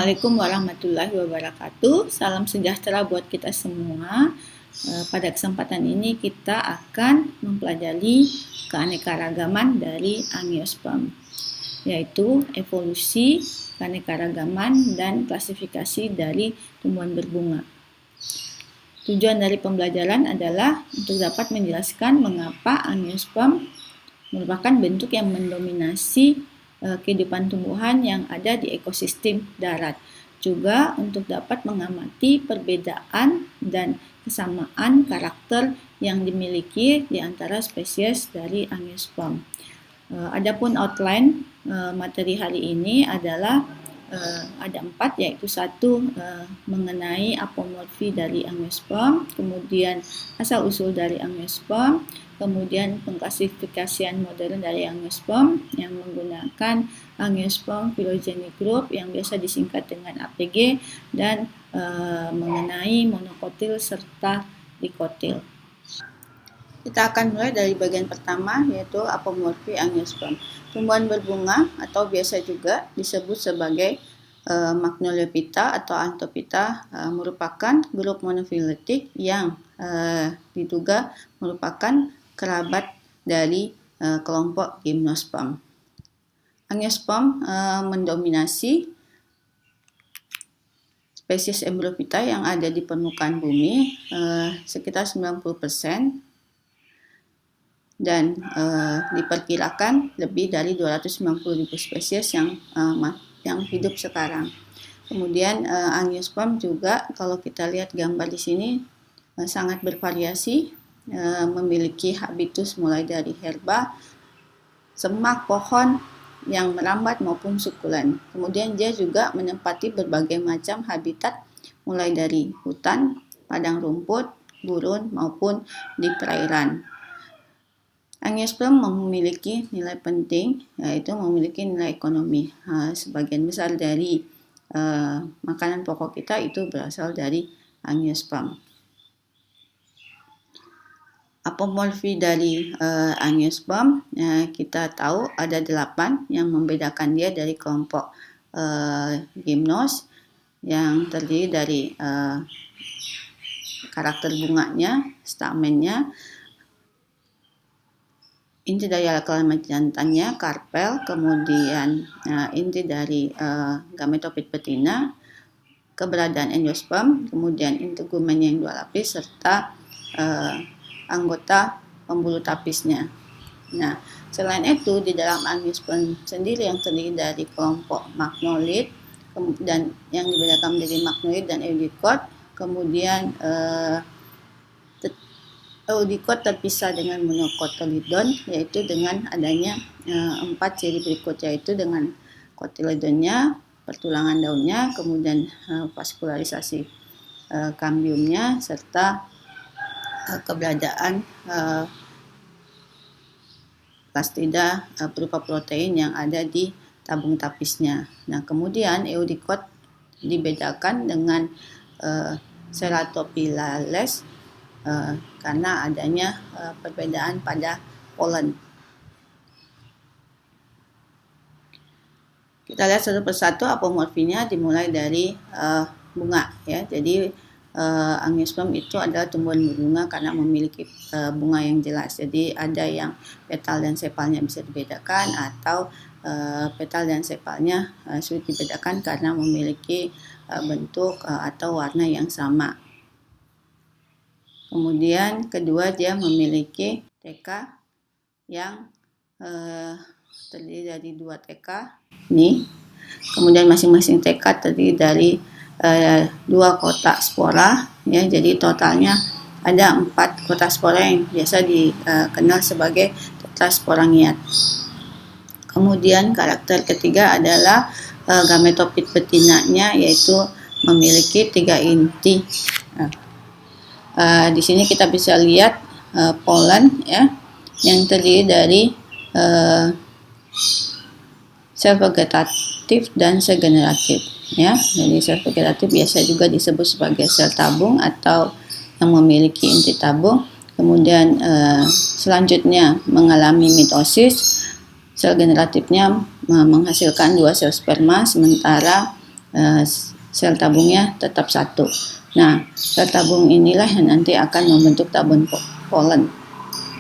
Assalamualaikum warahmatullahi wabarakatuh. Salam sejahtera buat kita semua. Pada kesempatan ini kita akan mempelajari keanekaragaman dari angiosperm, yaitu evolusi, keanekaragaman, dan klasifikasi dari tumbuhan berbunga. Tujuan dari pembelajaran adalah untuk dapat menjelaskan mengapa angiosperm merupakan bentuk yang mendominasi kehidupan tumbuhan yang ada di ekosistem darat. Juga untuk dapat mengamati perbedaan dan kesamaan karakter yang dimiliki di antara spesies dari angiosperm. Adapun outline materi hari ini adalah ada 4, yaitu 1 mengenai apomorfi dari angiosperm, kemudian asal-usul dari angiosperm, kemudian pengklasifikasian modern dari angiosperm yang menggunakan angiosperm phylogeny group yang biasa disingkat dengan APG, dan mengenai monokotil serta dikotil. Kita akan mulai dari bagian pertama, yaitu apomorfi angiosperm. Tumbuhan berbunga atau biasa juga disebut sebagai Magnoliophyta atau Anthophyta merupakan grup monofiletik yang diduga merupakan kerabat dari kelompok Gymnosperm. Angiosperm mendominasi spesies Embryophyta yang ada di permukaan bumi sekitar 90%. Dan diperkirakan lebih dari 290.000 spesies yang hidup sekarang. Kemudian angiosperm juga, kalau kita lihat gambar di sini, sangat bervariasi, memiliki habitus mulai dari herba, semak, pohon yang merambat maupun sukulen. Kemudian dia juga menempati berbagai macam habitat, mulai dari hutan, padang rumput, gurun maupun di perairan. Angiosperm memiliki nilai penting, yaitu memiliki nilai ekonomi. Sebagian besar dari makanan pokok kita itu berasal dari angiosperm. Apomorfi dari angiosperm, kita tahu ada 8 yang membedakan dia dari kelompok Gymnos, yang terdiri dari karakter bunganya, stamennya, inti dari alkaloid jantannya, karpel, kemudian inti dari gametofit betina, keberadaan endosperm, kemudian integumen yang 2 lapis, serta anggota pembuluh tapisnya. Nah, selain itu di dalam angiosperm sendiri yang terdiri dari kelompok magnolid dan yang dibedakan menjadi magnolid dan eudicot, kemudian eudicot terpisah dengan monocotyledon, yaitu dengan adanya 4 ciri berikut, yaitu dengan cotyledonnya, pertulangan daunnya, kemudian vaskularisasi kambiumnya, serta keberadaan plastida berupa protein yang ada di tabung tapisnya. Nah, kemudian eudicot dibedakan dengan ceratophyllales karena adanya perbedaan pada polen. Kita lihat satu persatu apomorfinya, dimulai dari bunga, ya. Jadi angiosperm itu adalah tumbuhan berbunga karena memiliki bunga yang jelas. Jadi ada yang petal dan sepalnya bisa dibedakan, atau petal dan sepalnya sulit dibedakan karena memiliki bentuk atau warna yang sama. Kemudian kedua, dia memiliki TK yang terdiri dari 2 TK ini. Kemudian masing-masing TK terdiri dari 2 kotak spora, ya. Jadi totalnya ada 4 kotak spora yang biasa dikenal sebagai tetrasporangiat. Kemudian karakter ketiga adalah gametofit betinanya, yaitu memiliki 3 inti. Di sini kita bisa lihat polen, ya, yang terdiri dari sel vegetatif dan sel generatif, ya. Jadi sel vegetatif biasa juga disebut sebagai sel tabung atau yang memiliki inti tabung. Kemudian selanjutnya mengalami mitosis. Sel generatifnya menghasilkan 2 sel sperma, sementara sel tabungnya tetap satu. Nah, sel tabung inilah yang nanti akan membentuk tabung polen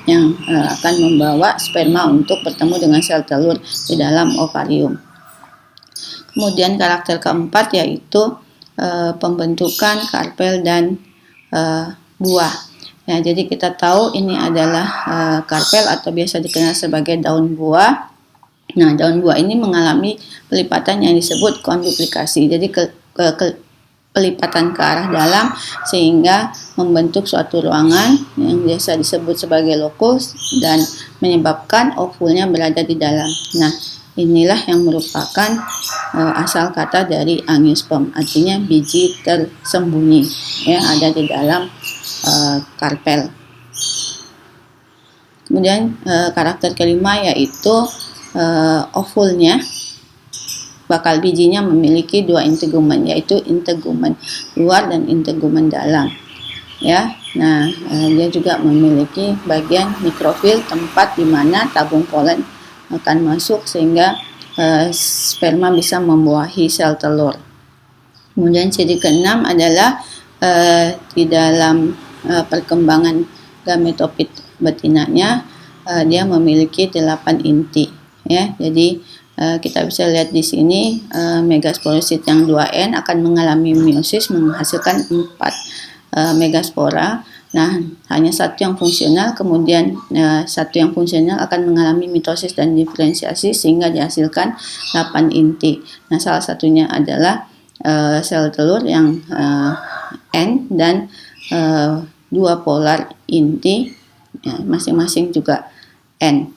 yang akan membawa sperma untuk bertemu dengan sel telur di dalam ovarium. Kemudian karakter keempat yaitu pembentukan karpel dan buah. Ya, jadi kita tahu ini adalah karpel atau biasa dikenal sebagai daun buah. Nah, daun buah ini mengalami pelipatan yang disebut konduplikasi. Jadi pelipatan ke arah dalam sehingga membentuk suatu ruangan yang biasa disebut sebagai lokus dan menyebabkan ovulnya berada di dalam. Nah, inilah yang merupakan asal kata dari angiosperm, artinya biji tersembunyi ya ada di dalam karpel. Kemudian karakter kelima yaitu ovulnya, bakal bijinya memiliki dua integumen, yaitu integumen luar dan integumen dalam. Ya, nah dia juga memiliki bagian mikrofil, tempat di mana tabung polen akan masuk sehingga sperma bisa membuahi sel telur. Kemudian ciri keenam adalah di dalam perkembangan gametofit betinanya dia memiliki 8 inti ya. Jadi kita bisa lihat di sini megasporosit yang 2N akan mengalami meiosis menghasilkan 4 megaspora. Nah, hanya satu yang fungsional, kemudian satu yang fungsional akan mengalami mitosis dan diferensiasi sehingga dihasilkan 8 inti. Nah, salah satunya adalah sel telur yang N dan 2 polar inti ya, masing-masing juga N.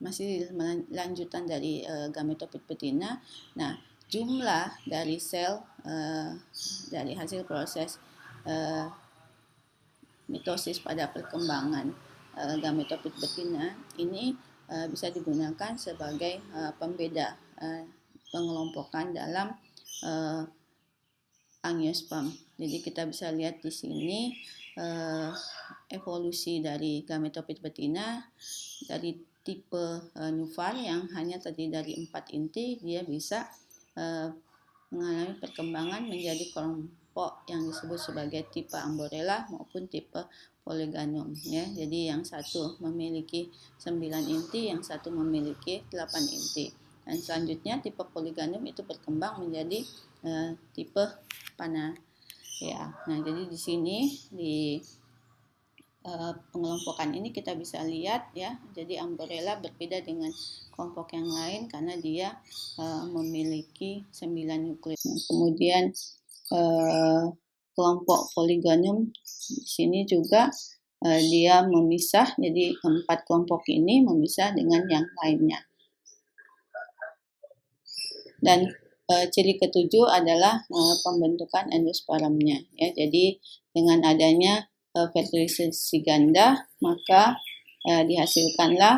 Masih lanjutan dari gametofit betina. Nah, jumlah dari sel dari hasil proses mitosis pada perkembangan gametofit betina ini bisa digunakan sebagai pembeda pengelompokan dalam angiosperm. Jadi kita bisa lihat di sini evolusi dari gametofit betina dari tipe nuvar yang hanya terdiri dari 4 inti, dia bisa mengalami perkembangan menjadi kelompok yang disebut sebagai tipe amborella maupun tipe polygonum ya. Jadi yang satu memiliki 9 inti, yang satu memiliki 8 inti. Dan selanjutnya tipe polygonum itu berkembang menjadi tipe panna ya. Nah, jadi di sini di pengelompokan ini kita bisa lihat ya, jadi amborella berbeda dengan kelompok yang lain karena dia memiliki 9 nukleus. Nah, kemudian kelompok polygonum di sini juga dia memisah, jadi 4 kelompok ini memisah dengan yang lainnya. Dan ciri ketujuh adalah pembentukan endospermnya ya. Jadi dengan adanya fertilisasi ganda maka dihasilkanlah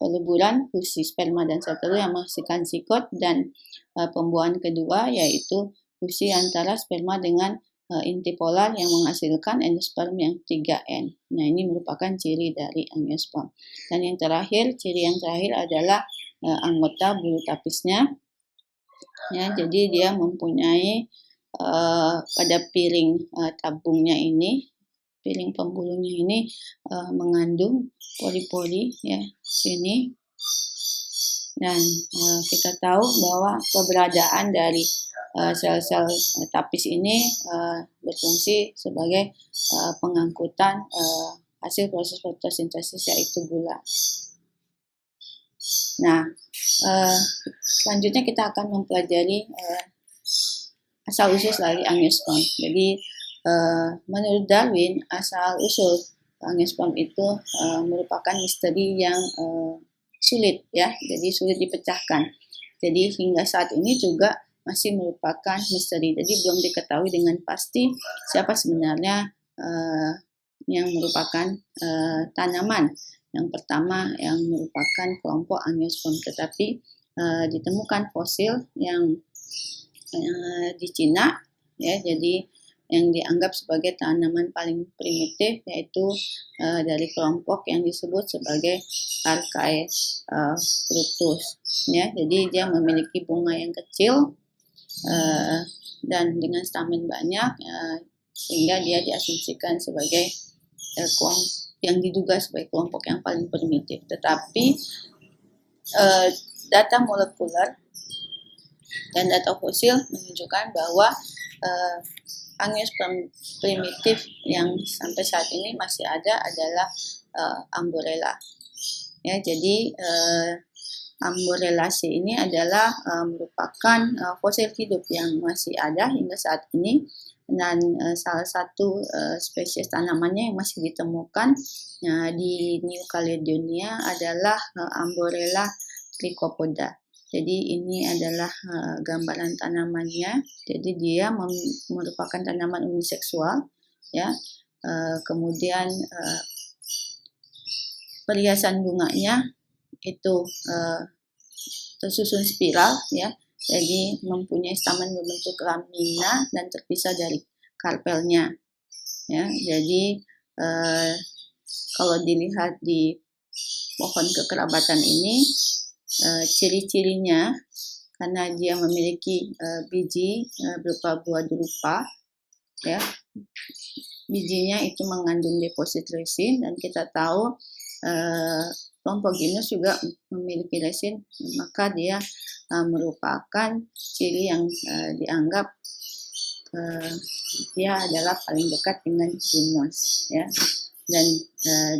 peleburan fusi sperma dan sel telur yang menghasilkan zigot, dan pembuahan kedua yaitu fusi antara sperma dengan inti polar yang menghasilkan endosperm yang 3N. Nah, ini merupakan ciri dari angiosperm. Dan yang terakhir, ciri yang terakhir adalah anggota bulu tapisnya ya. Jadi dia mempunyai pada piring tabungnya ini, piring pembuluhnya ini mengandung pori-pori ya sini. Dan kita tahu bahwa keberadaan dari sel-sel tapis ini berfungsi sebagai pengangkutan hasil proses fotosintesis yaitu gula. Nah, selanjutnya kita akan mempelajari asal-usul dari angiosperm. Jadi menurut Darwin, asal-usul angiosperm itu merupakan misteri yang sulit ya, jadi sulit dipecahkan. Jadi hingga saat ini juga masih merupakan misteri. Jadi belum diketahui dengan pasti siapa sebenarnya yang merupakan tanaman yang pertama yang merupakan kelompok angiosperm. Tetapi ditemukan fosil yang di Cina ya, jadi yang dianggap sebagai tanaman paling primitif yaitu dari kelompok yang disebut sebagai Archaea fructus ya. Jadi dia memiliki bunga yang kecil dan dengan stamen banyak, sehingga dia diasumsikan sebagai yang diduga sebagai kelompok yang paling primitif. Tetapi data molekuler dan data fosil menunjukkan bahwa angiosperm primitif yang sampai saat ini masih ada adalah Amborella. Ya, jadi Amborellacea ini adalah merupakan fosil hidup yang masih ada hingga saat ini, dan salah satu spesies tanamannya yang masih ditemukan di New Caledonia adalah Amborella trichopoda. Jadi ini adalah gambaran tanamannya. Jadi dia merupakan tanaman uniseksual, ya. Kemudian perhiasan bunganya itu tersusun spiral, ya. Jadi mempunyai stamen berbentuk lamina dan terpisah dari karpelnya, ya. Jadi kalau dilihat di pohon kekerabatan ini, ciri-cirinya karena dia memiliki biji berupa buah drupa, ya. Bijinya itu mengandung deposit resin, dan kita tahu Lompogenus juga memiliki resin, maka dia merupakan ciri yang dianggap dia adalah paling dekat dengan gymnos, ya. Dan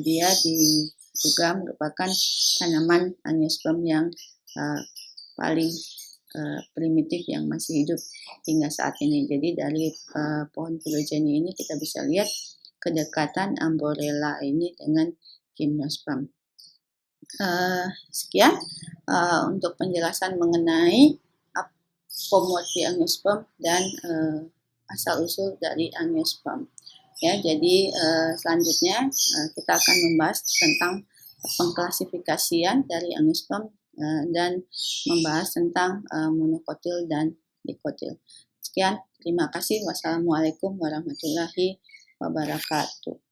dia juga merupakan tanaman angiosperm yang paling primitif yang masih hidup hingga saat ini. Jadi dari pohon filogenia ini kita bisa lihat kedekatan Amborella ini dengan gymnosperm. Sekian untuk penjelasan mengenai pomorfi angiosperm dan asal-usul dari angiosperm. Ya, jadi selanjutnya kita akan membahas tentang pengklasifikasian dari angiosperm dan membahas tentang monokotil dan dikotil. Sekian, terima kasih. Wassalamualaikum warahmatullahi wabarakatuh.